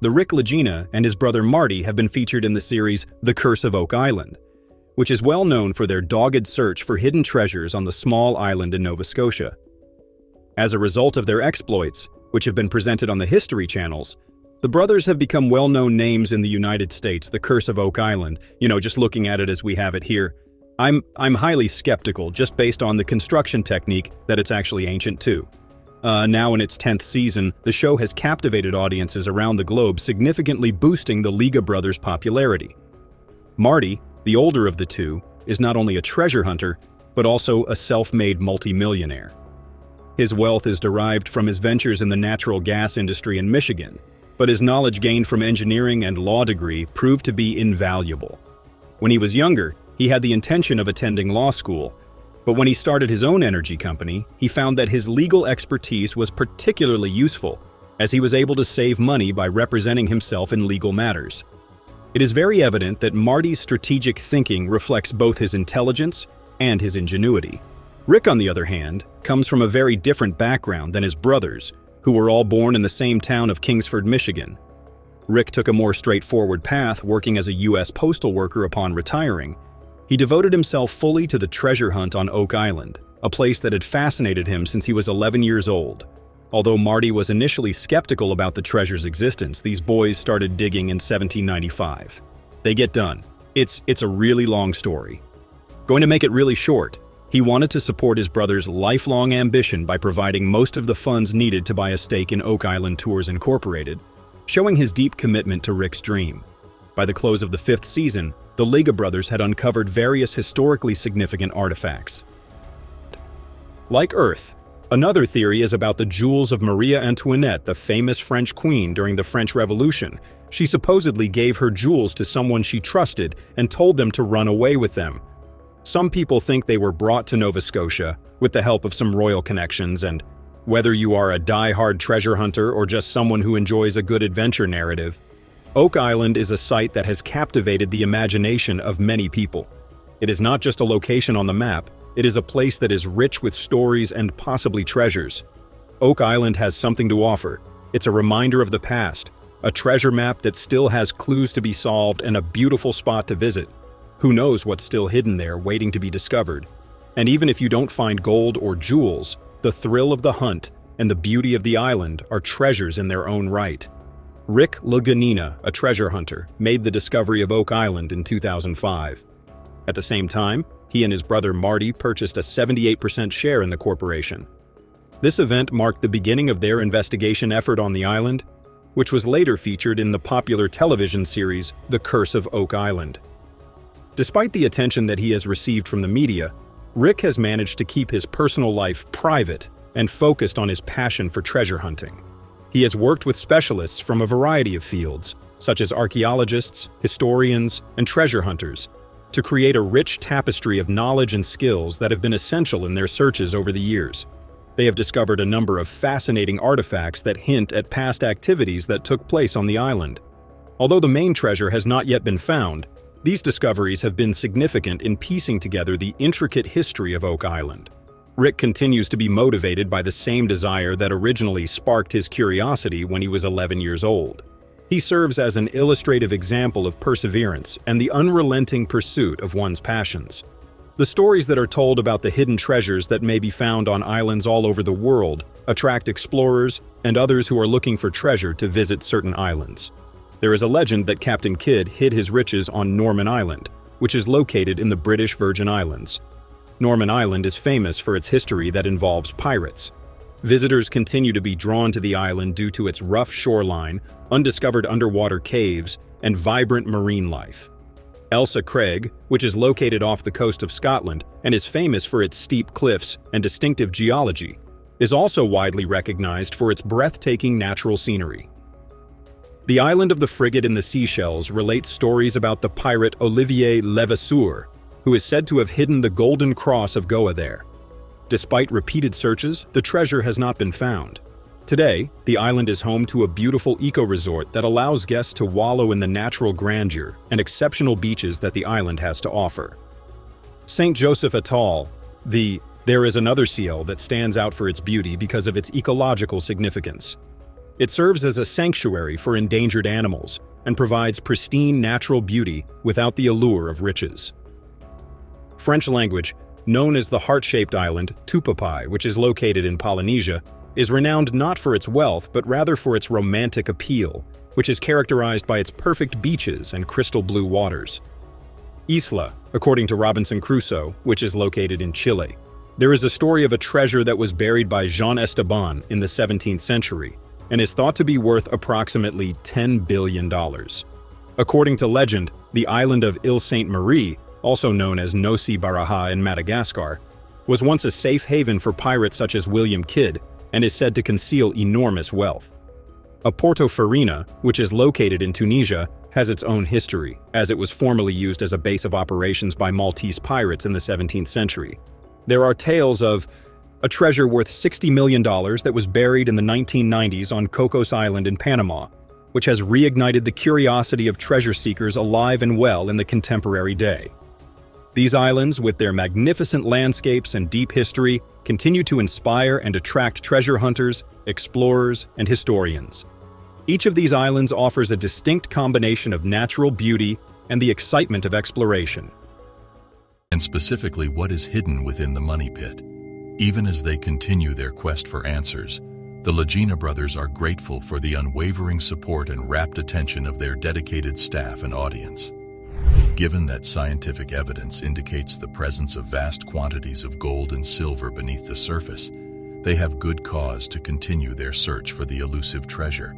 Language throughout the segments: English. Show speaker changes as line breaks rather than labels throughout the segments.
The Rick Lagena and his brother Marty have been featured in the series The Curse of Oak Island, which is well known for their dogged search for hidden treasures on the small island in Nova Scotia. As a result of their exploits, which have been presented on the History channels, the brothers have become well-known names in the United States. The Curse of Oak Island, just looking at it as we have it here, I'm highly skeptical just based on the construction technique that it's actually ancient too. Now in its 10th season, the show has captivated audiences around the globe, significantly boosting the Liga brothers' popularity. Marty, the older of the two, is not only a treasure hunter, but also a self-made multimillionaire. His wealth is derived from his ventures in the natural gas industry in Michigan, but his knowledge gained from engineering and law degree proved to be invaluable. When he was younger, he had the intention of attending law school, but when he started his own energy company, he found that his legal expertise was particularly useful, as he was able to save money by representing himself in legal matters. It is very evident that Marty's strategic thinking reflects both his intelligence and his ingenuity. Rick, on the other hand, comes from a very different background than his brothers, who were all born in the same town of Kingsford, Michigan. Rick took a more straightforward path, working as a U.S. postal worker upon retiring. He devoted himself fully to the treasure hunt on Oak Island, a place that had fascinated him since he was 11 years old. Although Marty was initially skeptical about the treasure's existence, these boys started digging in 1795. They get done. It's a really long story. Going to make it really short, he wanted to support his brother's lifelong ambition by providing most of the funds needed to buy a stake in Oak Island Tours Incorporated, showing his deep commitment to Rick's dream. By the close of the 5th season, the Liga brothers had uncovered various historically significant artifacts. Like Earth, another theory is about the jewels of Marie Antoinette, the famous French queen during the French Revolution. She supposedly gave her jewels to someone she trusted and told them to run away with them. Some people think they were brought to Nova Scotia with the help of some royal connections, and whether you are a die-hard treasure hunter or just someone who enjoys a good adventure narrative, Oak Island is a site that has captivated the imagination of many people. It is not just a location on the map, it is a place that is rich with stories and possibly treasures. Oak Island has something to offer. It's a reminder of the past, a treasure map that still has clues to be solved, and a beautiful spot to visit. Who knows what's still hidden there, waiting to be discovered? And even if you don't find gold or jewels, the thrill of the hunt and the beauty of the island are treasures in their own right. Rick Lagena, a treasure hunter, made the discovery of Oak Island in 2005. At the same time, he and his brother Marty purchased a 78% share in the corporation. This event marked the beginning of their investigation effort on the island, which was later featured in the popular television series The Curse of Oak Island. Despite the attention that he has received from the media, Rick has managed to keep his personal life private and focused on his passion for treasure hunting. He has worked with specialists from a variety of fields, such as archaeologists, historians, and treasure hunters, to create a rich tapestry of knowledge and skills that have been essential in their searches over the years. They have discovered a number of fascinating artifacts that hint at past activities that took place on the island. Although the main treasure has not yet been found, these discoveries have been significant in piecing together the intricate history of Oak Island. Rick continues to be motivated by the same desire that originally sparked his curiosity when he was 11 years old. He serves as an illustrative example of perseverance and the unrelenting pursuit of one's passions. The stories that are told about the hidden treasures that may be found on islands all over the world attract explorers and others who are looking for treasure to visit certain islands. There is a legend that Captain Kidd hid his riches on Norman Island, which is located in the British Virgin Islands. Norman Island is famous for its history that involves pirates. Visitors continue to be drawn to the island due to its rough shoreline, undiscovered underwater caves, and vibrant marine life. Elsa Craig, which is located off the coast of Scotland and is famous for its steep cliffs and distinctive geology, is also widely recognized for its breathtaking natural scenery. The island of the frigate in the Seychelles relates stories about the pirate Olivier Levasseur, who is said to have hidden the Golden Cross of Goa there. Despite repeated searches, the treasure has not been found. Today, the island is home to a beautiful eco-resort that allows guests to wallow in the natural grandeur and exceptional beaches that the island has to offer. St. Joseph Atoll, there is another seal that stands out for its beauty because of its ecological significance. It serves as a sanctuary for endangered animals and provides pristine natural beauty without the allure of riches. French language, known as the heart-shaped island, Tupapai, which is located in Polynesia, is renowned not for its wealth but rather for its romantic appeal, which is characterized by its perfect beaches and crystal blue waters. Isla, according to Robinson Crusoe, which is located in Chile. There is a story of a treasure that was buried by Jean Esteban in the 17th century and is thought to be worth approximately $10 billion. According to legend, the island of Ile Sainte-Marie, also known as Nosy Baraha in Madagascar, was once a safe haven for pirates such as William Kidd and is said to conceal enormous wealth. Porto Farina, which is located in Tunisia, has its own history, as it was formerly used as a base of operations by Maltese pirates in the 17th century. There are tales of a treasure worth $60 million that was buried in the 1990s on Cocos Island in Panama, which has reignited the curiosity of treasure seekers alive and well in the contemporary day. These islands, with their magnificent landscapes and deep history, continue to inspire and attract treasure hunters, explorers, and historians. Each of these islands offers a distinct combination of natural beauty and the excitement of exploration.
And specifically what is hidden within the money pit. Even as they continue their quest for answers, the Lagena brothers are grateful for the unwavering support and rapt attention of their dedicated staff and audience. Given that scientific evidence indicates the presence of vast quantities of gold and silver beneath the surface, they have good cause to continue their search for the elusive treasure.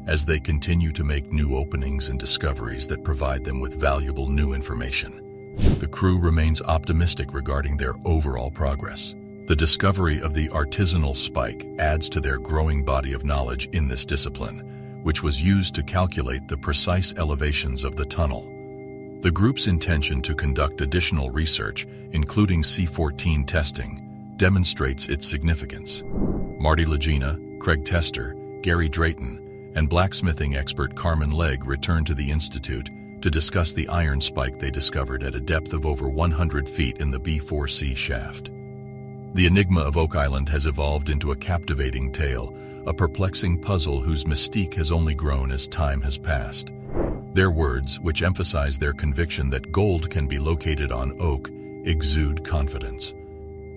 As they continue to make new openings and discoveries that provide them with valuable new information, the crew remains optimistic regarding their overall progress. The discovery of the artisanal spike adds to their growing body of knowledge in this discipline, which was used to calculate the precise elevations of the tunnel. The group's intention to conduct additional research, including C-14 testing, demonstrates its significance. Marty Lagena, Craig Tester, Gary Drayton, and blacksmithing expert Carmen Legg returned to the Institute to discuss the iron spike they discovered at a depth of over 100 feet in the B4C shaft. The enigma of Oak Island has evolved into a captivating tale, a perplexing puzzle whose mystique has only grown as time has passed. Their words, which emphasize their conviction that gold can be located on oak, exude confidence.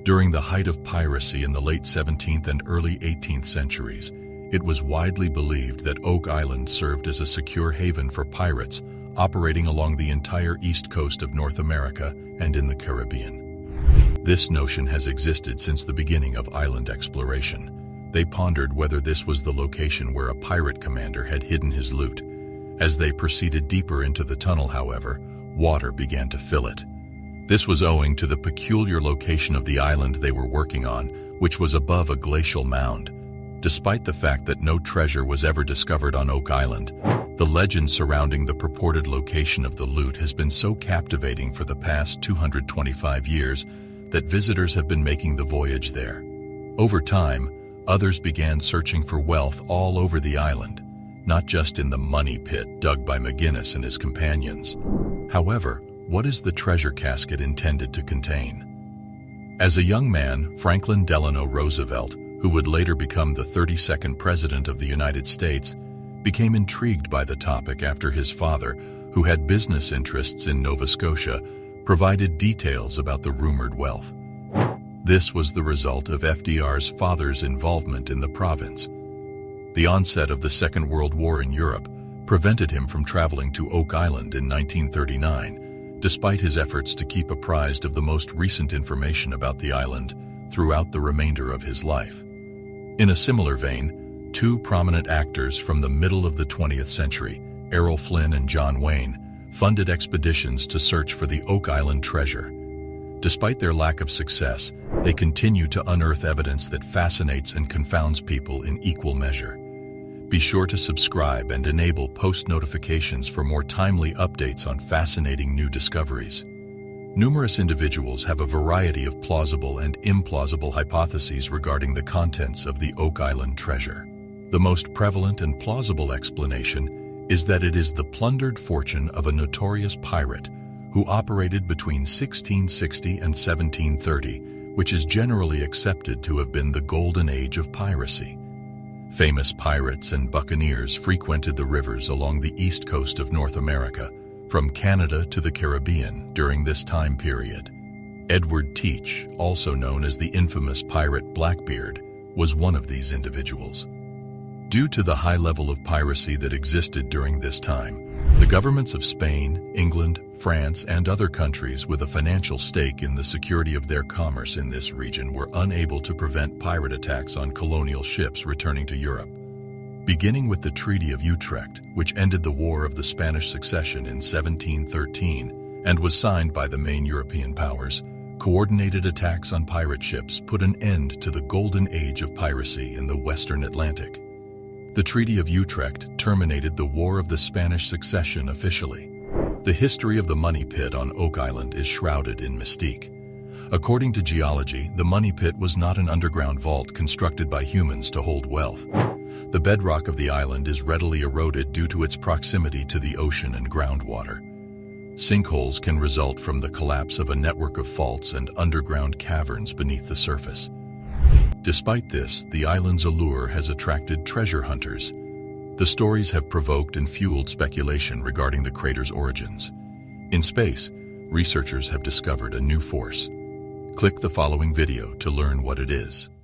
During the height of piracy in the late 17th and early 18th centuries, it was widely believed that Oak Island served as a secure haven for pirates operating along the entire east coast of North America and in the Caribbean. This notion has existed since the beginning of island exploration. They pondered whether this was the location where a pirate commander had hidden his loot. As they proceeded deeper into the tunnel, however, water began to fill it. This was owing to the peculiar location of the island they were working on, which was above a glacial mound. Despite the fact that no treasure was ever discovered on Oak Island, the legend surrounding the purported location of the loot has been so captivating for the past 225 years that visitors have been making the voyage there. Over time, others began searching for wealth all over the island, not just in the money pit dug by McGinnis and his companions. However, what is the treasure casket intended to contain? As a young man, Franklin Delano Roosevelt, who would later become the 32nd President of the United States, became intrigued by the topic after his father, who had business interests in Nova Scotia, provided details about the rumored wealth. This was the result of FDR's father's involvement in the province. The onset of the Second World War in Europe prevented him from traveling to Oak Island in 1939, despite his efforts to keep apprised of the most recent information about the island throughout the remainder of his life. In a similar vein, two prominent actors from the middle of the 20th century, Errol Flynn and John Wayne, funded expeditions to search for the Oak Island treasure. Despite their lack of success, they continue to unearth evidence that fascinates and confounds people in equal measure. Be sure to subscribe and enable post notifications for more timely updates on fascinating new discoveries. Numerous individuals have a variety of plausible and implausible hypotheses regarding the contents of the Oak Island treasure. The most prevalent and plausible explanation is that it is the plundered fortune of a notorious pirate who operated between 1660 and 1730, which is generally accepted to have been the golden age of piracy. Famous pirates and buccaneers frequented the rivers along the east coast of North America, from Canada to the Caribbean during this time period. Edward Teach, also known as the infamous pirate Blackbeard, was one of these individuals. Due to the high level of piracy that existed during this time, the governments of Spain, England, France, and other countries with a financial stake in the security of their commerce in this region were unable to prevent pirate attacks on colonial ships returning to Europe. Beginning with the Treaty of Utrecht, which ended the War of the Spanish Succession in 1713 and was signed by the main European powers, coordinated attacks on pirate ships put an end to the golden age of piracy in the Western Atlantic. The Treaty of Utrecht terminated the War of the Spanish Succession officially. The history of the Money Pit on Oak Island is shrouded in mystique. According to geology, the Money Pit was not an underground vault constructed by humans to hold wealth. The bedrock of the island is readily eroded due to its proximity to the ocean and groundwater. Sinkholes can result from the collapse of a network of faults and underground caverns beneath the surface. Despite this, the island's allure has attracted treasure hunters. The stories have provoked and fueled speculation regarding the crater's origins. In space, researchers have discovered a new force. Click the following video to learn what it is.